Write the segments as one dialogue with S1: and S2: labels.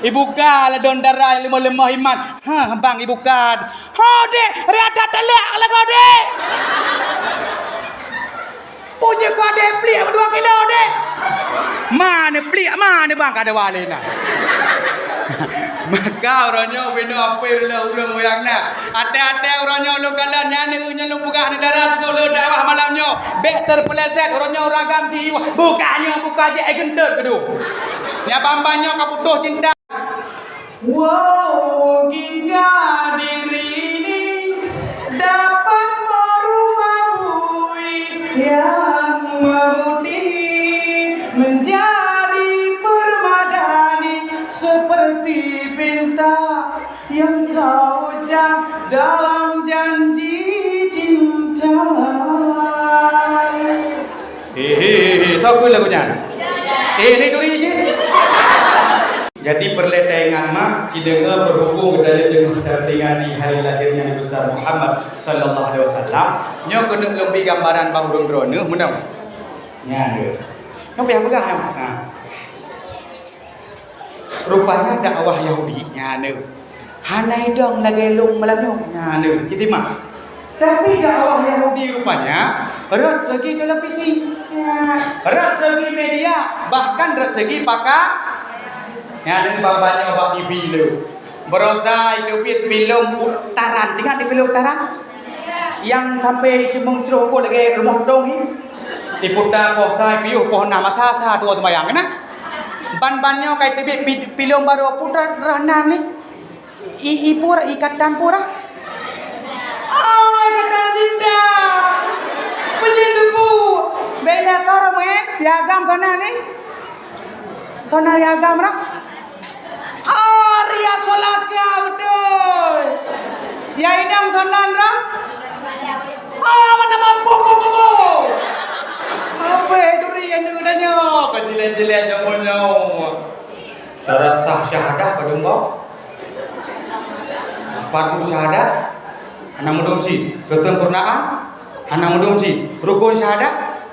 S1: Ibu ka la don darah lemah-lemah iman. Ha bang ibu ka. Ha dek, rada telak lah kau dek. Punya kau dek pelik 2 kilo dek. Mana pelik mana bang kada wale nak. Maka orangnya bina apa ulang moyang nak. Ada orangnya lu kalau nyanyi lu buka negara sekolah dakwah malamnya. Bek terpeleset orangnya orang ganti. Buka je gentar kedua. Ya bambanya kau putus cinta. Wow, hingga diri ini dapat merubah bui yang memutih menjadi permadani seperti pinta yang kau ucap dalam janji cinta. Tahu lagunya? Ini duri je. Jadi perletengan mak cidenga berhubung dari dengan di hari lahirnya Nabi besar Muhammad sallallahu alaihi wasallam. Nyo kena lebih gambaran bang urang drone menang. Nya dia. Nyo payah pegah ha. Rupanya dakwah Yahudi nya ne. Hanai dong lagi long malam nyo nya ne. Kita mak. Tapi dakwah Yahudi rupanya erat segi televisi, erat segi media, bahkan erat segi pakar. Yang dengan bapaknya bak TV lu. Berotai itu film utaran. Dengar di film utaran? Yang sampai cuma cerokok lagi rumah dong ni. Diputar posai piuh pohon nama sasa dua temayang kena. Ban-bannya kayak film baru putar ranan ni. Pura ikatan pura. Ikatan cinta. Penjenduku. Bela orang main piagam sana ni. Sana piagam lah. Ria solaka betul. Ya idam sonandra. Mana mampu. Apa duri yang udahnya? Kecilan-cilan jamunya. Syarat sah syahadah pada mbak. Fardu syahadah. Anak mudumci. Kesempurnaan. Anak mudumci. Rukun syahadah.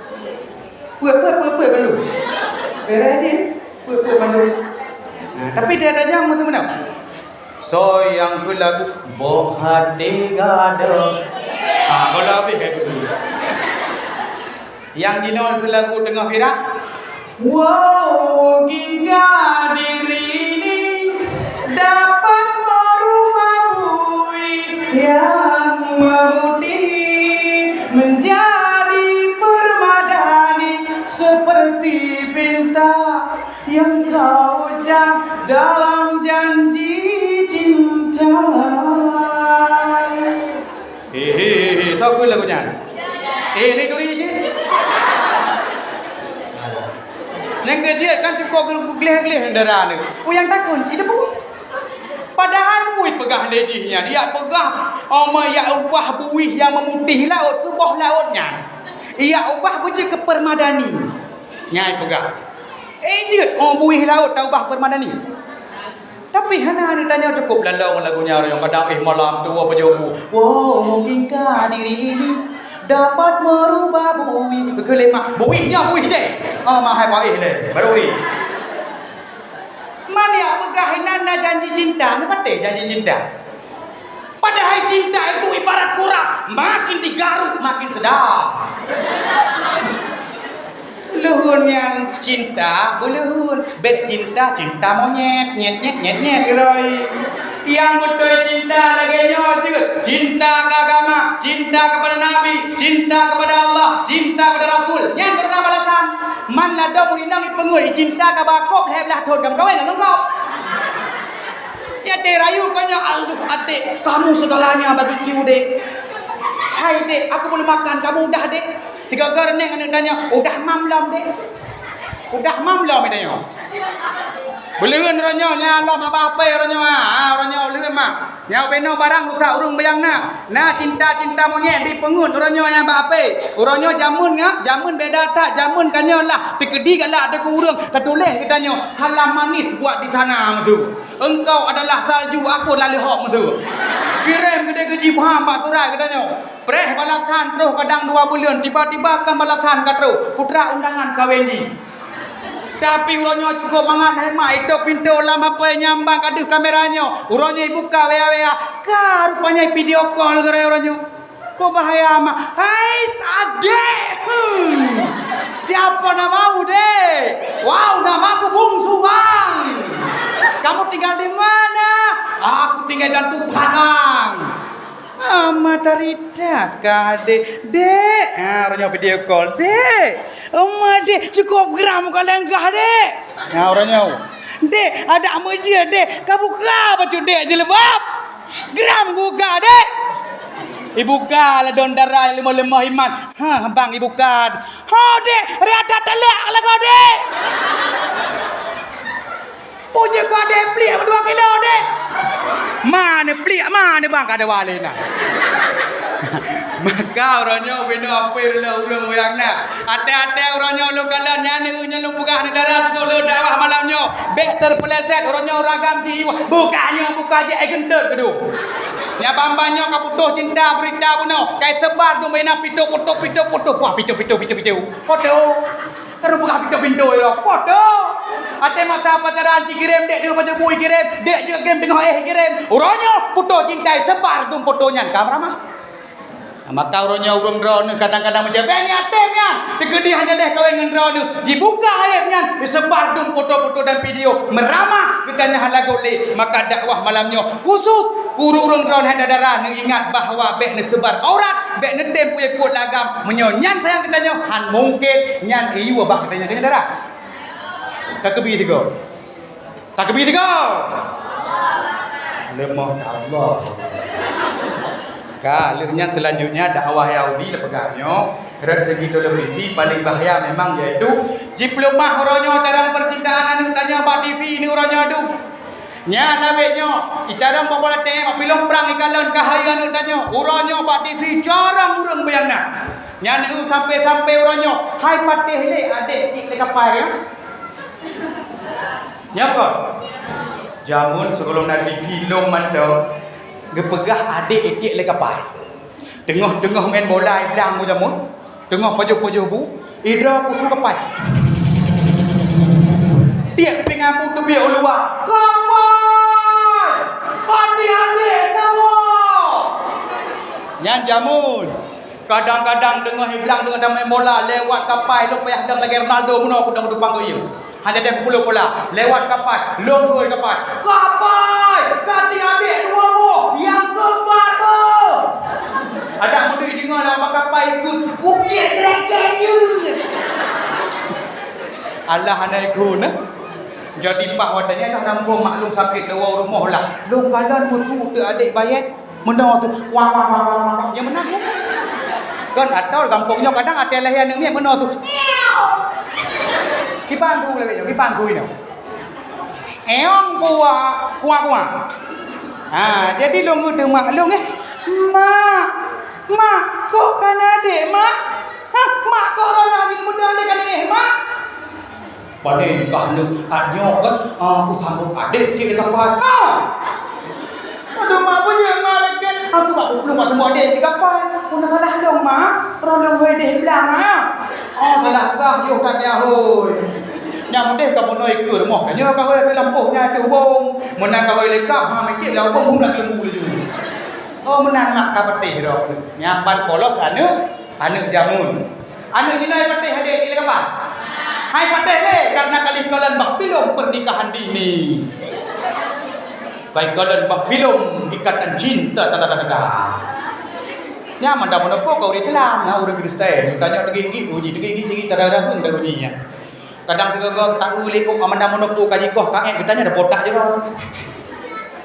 S1: Puak bandu. Beresin. Puak bandu. Tapi dia ada yang macam mana? So yang ku lagu bohade gado. Kalau habis kayak begitu. Yang dino ku lagu tengah viral. Wow, hingga diri ini dapat merubah bui yang memutih menjadi permadani seperti pinta yang kau ucap dalam janji cinta. Tahu lagunya? Ini duri je. Yang kecil kan cukup geleh-geleh darah ni. Yang takut tidak apa. Padahal bui pegah lejihnya. Dia pegah ia ubah bui yang memutih laut ke bawah lautnya. Ia ubah buji ke permadani. Nyai pegah. Ejit buih laut tak ubah permadani. Tapi hana ni tanya cukup landau lagunya yang kadang malam tu apa jawabu. Wow, mungkinkah diri ini dapat merubah bui kelima. Buihnya buih je. Mahal buih le. Baru buih. Mana pegah nana janji cinta, ni patih janji cinta. Padahal cinta itu ibarat kurang, makin digaruk makin sedap. Luhun yang cinta, luhun. Bek cinta monyet, nyet geroi. Yang betul cinta lagi juga. Cinta ke agama, cinta kepada Nabi, cinta kepada Allah, cinta kepada Rasul. Yang bernama balasan. Man lada murinang ipengul, cinta ke bakok, lebelah thon kamu kawin dengan kau. Ya derayu kanya aluh adik, kamu segalanya bagi kiu dek. Hai dek, aku boleh makan, kamu udah dek. Tiga garneng anak tanya, udah mamlam dek. Udah mamlam tanya. Beliun ronyo nya Allah ma bape ronyo ronyo ulun mah. Nya beno barang rusak urung bayangna. Nah cinta monyet di pengut ronyo yang bape. Ronyo jamun nga, jamun beda tak, jamun kanyo lah. Tikedi galak ada ku urang. Katuleh katanya, salam manis buat di sana tu. Engkau adalah salju, aku lalu hok tu. Kirim gede gaji paham pak turai katanya. Preh balasan terus kadang 2 bulan tiba-tiba kan balasan katro. Putra undangan kawin di. Tapi uronyo cukup mangan mak itu pintu lam apa nyambang kaduh kameranya. Uronyo buka wa. Ka rupanya video call gara uronyo. Kok bahaya mah. Hai Ade. Siapa namamu, Dek? Wow, namaku Bungsu, Bang. Kamu tinggal di mana? Aku tinggal di Tupanang. Mataridat kade dek orangnya video call dek dek cukup gram kalau enggak dek orangnya dek ada amuja dek kamu buka baju dek jelebab gram buka dek ibu lah don darah lemah iman bang ibu dek rada telak lah kau dek puji kau dek pelik 2 kilo dek mana pelik mana bang kada wale nak maka orangnya bina apa ulang moyang nak ate orangnya lu kalan nyane unya lu buka di darat lu dakwah malamnya bek terpeleset orangnya ragam jiwa buka je agenter kedu nya bambanya kaputuh cinta berita buno kai sebar tu main pito foto Karu buka pintu iro. Podo. Ate mata pacaran kirim dek dengan pacar bui kirim. Dek juga game tengah kirim. Uronyo foto cintai sebar tu fotonya kamera mah. Maka uronyo urung drone kadang-kadang macam beni atemnya. Tegedi hanya deh kau dengan drone. Dibuka airnya disebar tu foto-foto dan video meramah gedanya halago le. Maka dakwah malamnya khusus guru urung drone handa darah ingat bahawa bek ni sebar aurat, bek ni tem punya kuat lagam menyonyan sayang gedanya han mungkin nyan iu abak gedanya dengan darah. Takbir tiga. Lemah Allah. Kalihnya selanjutnya dakwah Yahudi lepegahnya dari segi televisi paling bahaya memang yaitu diploma orangnya cara percintaan anu tanya Pak TV ni orangnya adu nya labeknya icara bola teh pilong perang ikalan kahaya anu tanya orangnya Pak TV jarang urang bayangna nya nu sampai orangnya hai patih le adik tik le kapal ya nya apa jamun sebelum nanti film mantau gepegah adik etik le kapal. Tengah main bola idang mu jamun. Tengah paju bu. Ida ku suruh kapal. Tiap pengambu tu biar luar. Kapal! Adik-adik semua. Nyan jamun. Kadang-kadang tengah hilang tengah main bola lewat kapal lu payah dang lagi Ronaldo muno aku dang dupang tu ieu. Hanya dia puluh bola lewat kapal, lomboy kapal. Kapal! Adik-adik dua mu yang kembar tu. Ada muda dengar nama kapal ikut Bukit Dragon je. Allah anaiku nah. Jadi pah wadanya dah nampung maklum sakit luar rumah lah. Lu kalan mutu tu adik bayat. Menang tu wah. Yang menang siapa? Kan atau kampungnya kadang ada lahir ni menang tu. Kipan ku le kipan ku ini. Eong kuah. Jadi lu ngude maklum Mak, kok kan adik, Mak? Mak kok orang gitu muda le kan Mak? Pandai nikah lu adnya kan aku sambut adik cik kapal. Aduh mak apa dia malah kan aku tak belum ketemu adik di kapal. Kena salah dong mak. Rolong hoi deh bilang salah kah yo tak yahoi. Yang mudah kamu noi ke rumah kan yo kau ada lampunya tu bong. Menang kau lekap ha mikir lau bong nak lembu le juga. Menang mak kapatih ro. Nyamban polos anu jamun. Anu jinai patih adik di kapal. Hai patih le karena kali kalian bak pilom pernikahan dini. Baik kalian bak pilom ikatan cinta nya manda monopo kau di Islam na urang Kristen tanya degi uji tarara pun ujinya. Kadang juga tak uli ko amanda monopo kaji koh kaen katanya ada botak je ro.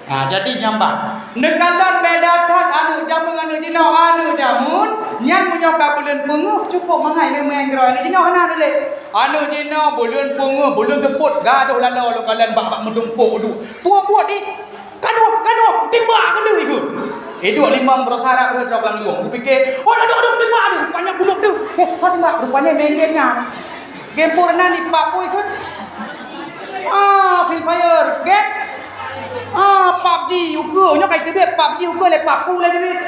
S1: Nah, jadi nyambang. Nekalan bedatan anu jamun anu dino anu jamun nyan munyoka bulan punguh cukup mangai memang gero anu dino ana le. Anu dino bulan punguh bulan seput gaduh lalu kalian bak mendumpuk du. Puak-puak di kanu timbak kanu ikut. Dua lima berharap ke orang luang. Aku fikir, aduh timbak tu, banyak buluk tu. Kau timbak rupanya main game-nya. Game purna ni papu ikut. Free Fire, game. PUBG ukur nya kai tebet PUBG ukur le papu le duit.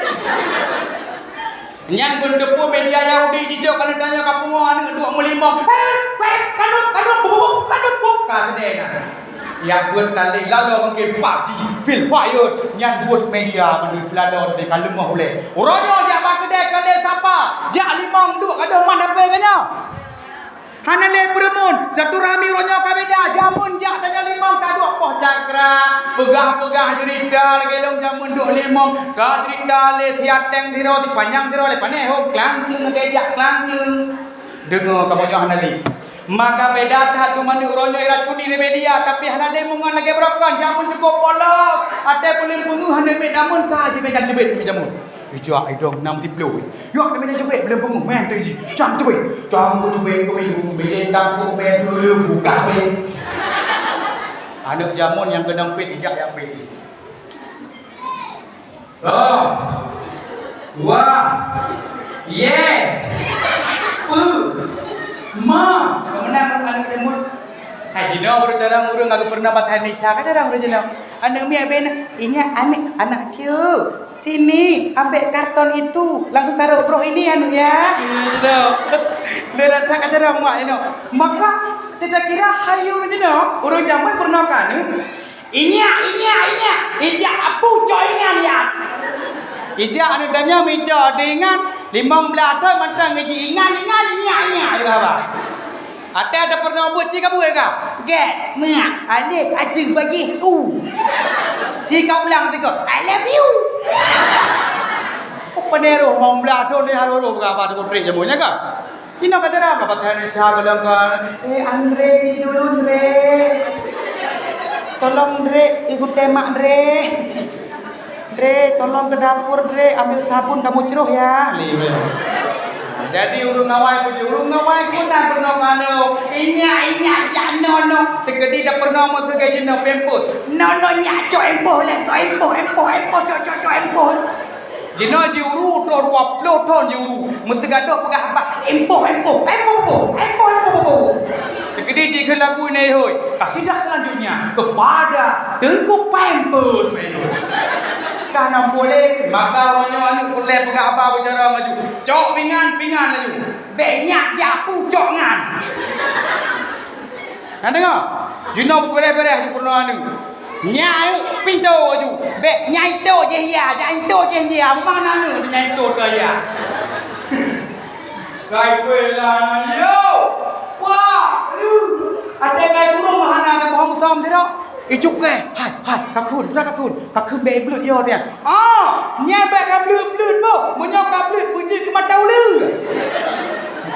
S1: Nyan bendepu media Yahudi jijak kalau tanya kampung anu 25. Kanu การแสดงนะอยากbuat tali lalu mungkin PUBG Free Fire yang buat media menurut lalu dengan lemah oleh orangnya jak kedai kalian siapa jak limang duk ada mana apa kanya hana le permun satu rami orangnya kabeda jamun jak dengan limang tak duk poh cakra pegah-pegah cerita lagi long jamun duk limang ka cerita le siateng zero di panjang zero le paneh hom klang klung dejak klang klung dengar kamu jangan hana le maka beda tak tu mandi uronyo irat kuni di media tapi hana le mungan lagi berapa jamun cukup polos ate paling pengu hana me namun ka di meja jebet meja jamun ijak idong 60 yo di meja jebet belum pengu men tu ji jam jebet jam jebet ko lu meja dam ko men tu lu buka be anak jamun yang genang pit ijak yang pit oh dua ye Ma, kemenang anak jemut. Haji no bercara ngurung aku pernah bahasa Indonesia kan cara ngurung jeno. Anak mi aben ini anak kieu. Sini ambil karton itu, langsung taruh bro ini anu ya. Gitu. Lihat tak cara mak jeno. Maka tidak kira hayu jeno. Urang jaman pernah kan? Inya. Ija apu coingan ya. Ija anu danya meja dengan 15 tahun mantang ngaji ingan ada apa? Ada pernah buat cik kamu ke? Get, mak, alif, acing bagi cik kau ulang tu I love you. Apa ni roh 15 tahun ni haru roh berapa tu break jamunya ke? Ini kata apa pasal Indonesia kalau kan? Andre sini dulu Andre. Tolong Andre ikut temak Andre. Dre, tolong ke dapur Dre, ambil sabun kamu ceruh ya. Jadi urung ngawai pun tak pernah kano. Inya ya no. Tegedi dah pernah masuk ke jenak pemput. No nya co empoh le so empoh co empoh. Jenak jiuru to 20 ton jiuru. Mesti gaduh pegah apa? Empoh. Tegedi jika lagu ni hoi. Kasidah selanjutnya kepada Tengku Pampers. Karena boleh maka orang perlu pegang apa bicara maju cok pingan laju banyak japu cokangan anda tengok jino berberes di pernah anu nyai pintu aju be nyai to je ya mana anu nyai to ke ya kai kuela yo wah ada kai kurung mahana ada bohong som tidak Ijuk ke, hai, kakun be belut yo dia. Nyebek ka belut bo, menyok ka belut buji ke mata ulu.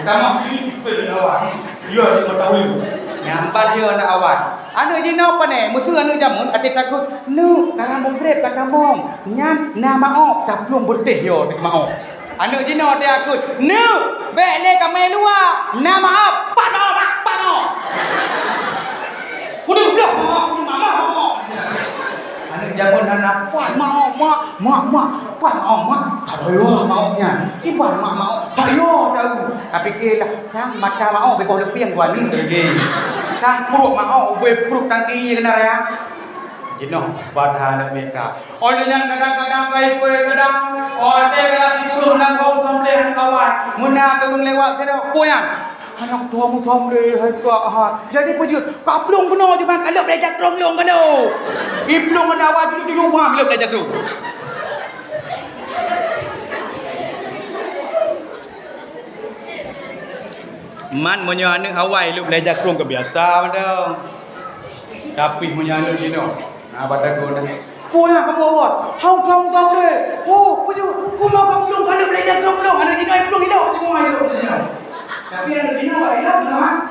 S1: Tama ni pelawak. Yo di mata ulu. Nyambat yo nak awak. Anu jino apa ne? Musuh anu jamun ati takut. Nu, karang mugrep kata mong. Nyam nama op taplung betih yo di mau. Anu jino dia akut. Nu, be le ka melua. Nama op pano. Kudu blok mama. Anak jaman anak puan mak. Tayo maunya. Iban mak mau. Tayo tahu. Tapi kira sang mata mau be ko lepiang gua ni lagi. Sang pruk mau be pruk tangki kena ya. Jino badha nak mereka. Oleh yang kadang-kadang baik kadang. Oleh kadang turun nak kau sampai kawan. Muna turun lewat sana. Poyang. Anak tua mu sampai hai ka. Jadi pujud kaplung kena je kan kalau belajar terong-long kena. Iplung ada awak di rumah bila belajar terong. Man punya anak Hawaii lu belajar terong kebiasa mana. Tapi punya anak Dino. Badak guna. Punya kamu awak. Hau tong deh. Pujud. Kuno kaplung kalau belajar terong-long anak Dino iplung hidup semua hidup. Tapi yang lebih nak hilang nama.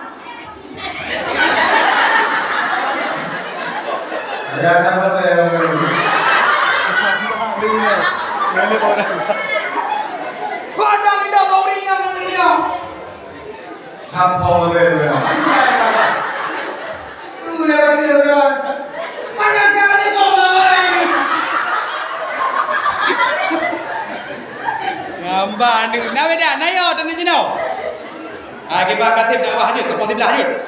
S1: Ya apa tu? Mana orang? Kau ada hidup orang yang nanti hidup. Apa orang? Tu lewat dia. Mana jangan itu orang. Ngambak ni. Nak beda? Nak yo tadi jenuh. Kita kasih dakwah hajut, ke sebelah hajut.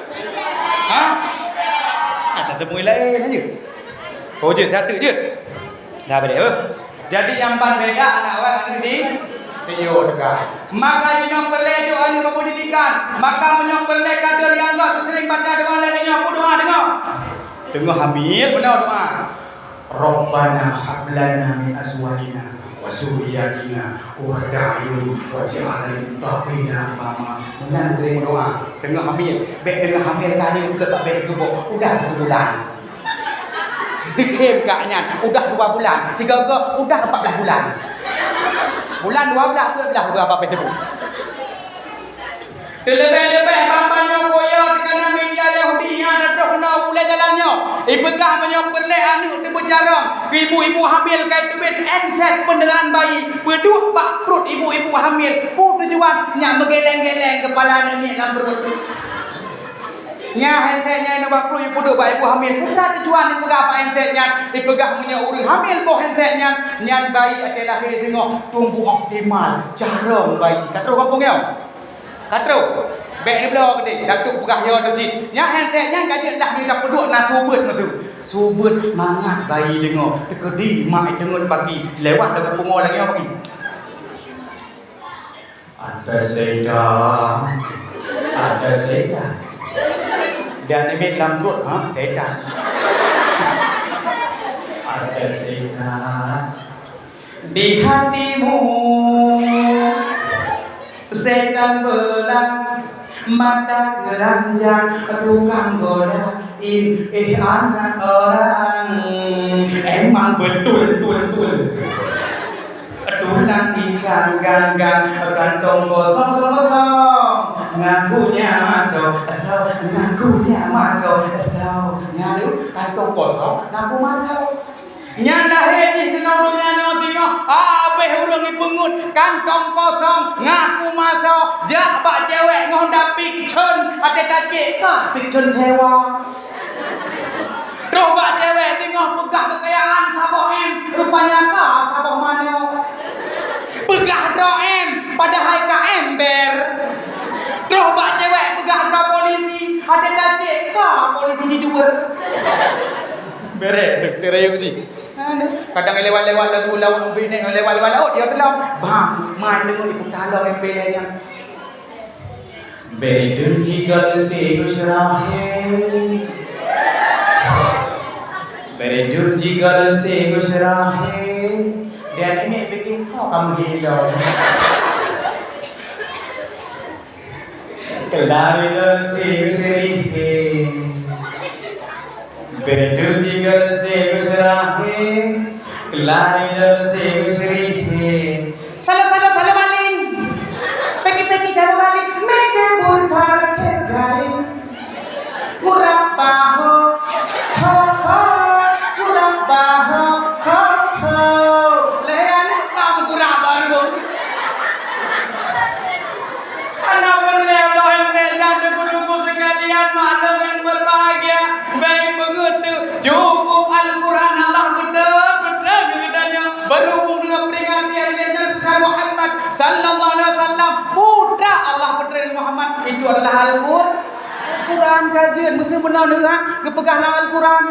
S1: Tak semua lain hajut. Kau je, tak je. Dah beda. Jadi yang pan beda anak awak anak si CEO dekat. Maka jenong perlejo anu kemudian ikan. Maka menyok berlek kader yang tu sering baca doa lagi nyo doa dengar. Dengar hamil benar doa. Rabbana hab lana min azwajina wa zurriyyatina qurrata a'yun waj'alna lil muttaqina imama. Menang terima doa. Dengar hamil. Baik dengar hamil kali pula baik gebok. Udah 1 bulan. Kem kaknya udah 2 bulan. 3 ke udah 14 bulan. Bulan 12 tu belah berapa Facebook. Lebih-lebih bapaknya boya tekana media Yahudi yang ada kena ulai jalannya. Ibegah menyok berlek anu tu bercara. Ibu-ibu hamil kai tubit enset pendengaran bayi. Berdua bak perut ibu-ibu hamil. Pu tujuan nyak menggeleng-geleng kepala ni kan perut. Nya henteknya nak perut ibu duk bak ibu hamil. Bukan tujuan ibegah apa henteknya. Ibegah menyok urang hamil boh henteknya. Nyan bayi ada lahir tengok tumbuh optimal. Jarang bayi. Kat ro kampung yo. Katro, baik ni belah gede, datuk pegah yo tu cik. Nya henteknya gaji lah ni dak peduk nak subut masu. Subut mangat bayi dengar. Tekedi mak dengar pagi, lewat dekat pungo lagi apa pagi. Ada setan. Dan limit lambut setan. Ada setan di hatimu. Setan belang mata keranjang tukang godain anak orang. Emang betul tulang ikan gang kantong kosong ngakunya masuk ngaku kantong kosong ngaku masuk. Nyanda hejih kena urungnya nyotingo abeh urung ipungut kantong kosong ngaku masuk jak bak cewek ngonda pikcun ada kacik kah pikcun sewa terus bak cewek tengok pegah kekayaan saboh em rupanya kah saboh mana pegah doem padahal ka ember terus bak cewek pegah ka polisi ada kacik kah polisi di dua bere dokter ayo sih. Kadang lewat-lewat lagu laut bini lewat-lewat laut dia dalam bang main dengar ibu talau yang pelenya. Bedun jigal se gusrahe. Bedun jigal se gusrahe. Dia ini bikin kamu hilang. Kelari dal se gusrihe. Bedul jigal se gusrahe kelari dal se gusrihe. Salah balik peki jauh balik mede burkar kergai kurang baho kurang baho lehan kamu kurang baru anak berlelah yang tunggu sekalian malam yang berbahagia baik begitu cukup Al-Quran Allah betul bedanya berhubung dengan peringatan hari besar Muhammad sallallahu alaihi wasallam putra Allah putra Muhammad itu adalah Al-Quran kajian mesti benar dengar kepegahlah Al-Quran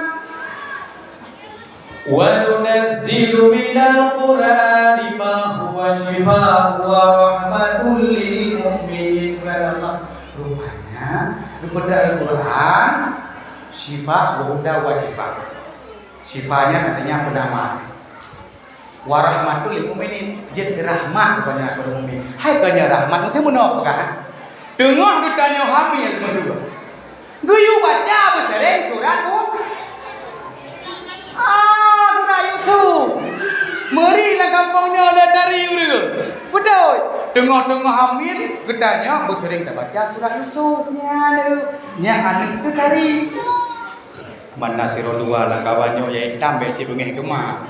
S1: wa nunazzilu minal qur'ani ma huwa shifaa'un wa rahmatul lil mu'minin rupanya kepada Al-Quran sifat huda wa sifat. Sifatnya katanya penama. Warahmatul lil mukminin, jadi rahmat kepada orang mukmin. Hai kanya rahmat mesti menop kan? Dengar ditanya hamil mesti. Guyu baca besereng surat tu. Surat Yusuf. Merilah kampungnya ada dari urang. Betul. Tengah-tengah hamil gedanya bersering dah baca surat Yusufnya tu. Nya anak tu dari mana siro dua lah kawannya yang hitam becik bengih kemak.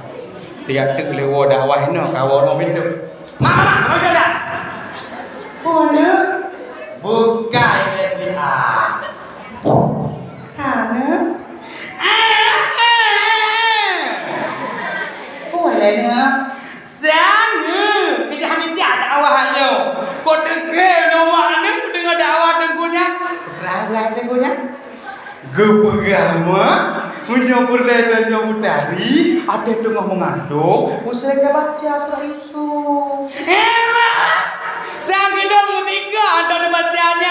S1: Siap tek lewo dah wahno kawan mobil tu. Mama, apa dah? Mana? Bukai si A. Kana? Boleh ni. Sang. Kita hanya cak awahnya. Kau dengar nama ni dengar dakwah dengkunya. Rai dengkunya. Gepegama menyobor dan nyobor dari ada tengah mengandung usai baca surat Yusuf. Sang gedong ketiga ada bacanya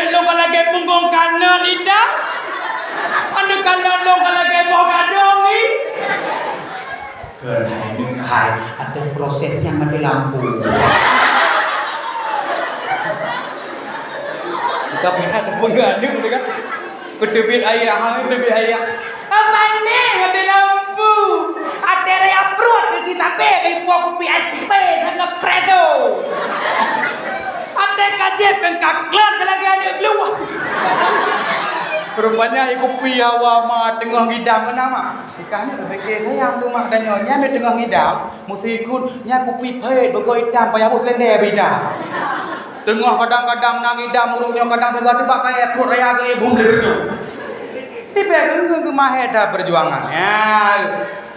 S1: lo kalau lagi punggung kanan lidah. Anda kalau lo kalau lagi bawa gadong ni. Kenai dengai ada prosesnya mati lampu. Tapi ada penggadung dekat. Kedebit ayah, kedebit ayah. Apa ni? Mati lampu. Ada raya perut di sini tapi kayak buah kopi SP sangat preto. Ada kajep kan kaklan lagi ada keluar. Rupanya kopi awama tengah ngidam kenapa? Sekarang berfikir sayang tu mak dan nyonya me tengah ngidam, mesti ikut nya kopi pahit bergo hitam payah bos lender bida. Tengah kadang-kadang nang ngidam urungnya kadang segala tebak kayak perut raya ke ibu begitu. Di pegang ke maheda perjuangan. Ya.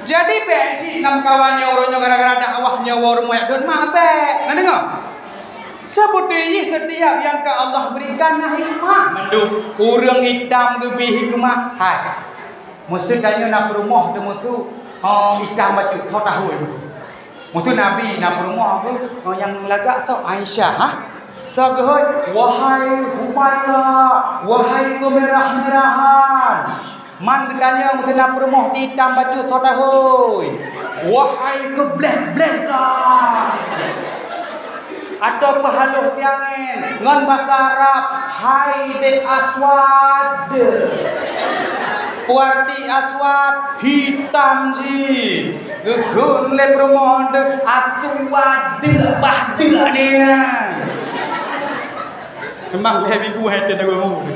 S1: Jadi pensi enam kawannya orangnya gara-gara dakwahnya warung moyak don mak be. Nah dengar. Sebudaya setiap yang ke Allah berikan hikmah mendu urang hitam lebih hikmah hai musuh tanya nak rumah tu musuh hitam baju kau tahu musuh nabi nak rumah tu yang lagak so Aisyah ha so gehoi wahai Humairah wahai kemerah-merahan man tanya musuh nak rumah hitam baju kau tahu wahai ke black kan atau pahaluh tiangin ngan bahasa Arab hai de aswad puarti aswad hitam ji gun le promohon aswad bahde ni memang lebih kuat dan aku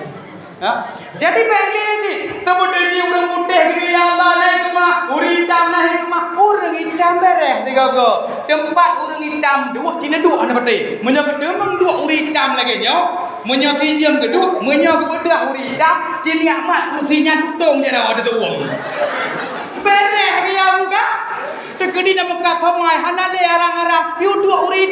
S1: jadi beli ni sebut dia orang putih gini ya Allah naik kemah orang hitam naik kemah orang hitam beres tiga go tempat orang hitam dua cina dua anda betul menyok kedua dua orang hitam lagi nyo menyok sijam kedua menyok kebedah orang hitam cina amat kursinya tutung je dah ada tu uang beres dia buka tekedi nama kat samai hanale arang-arang you dua orang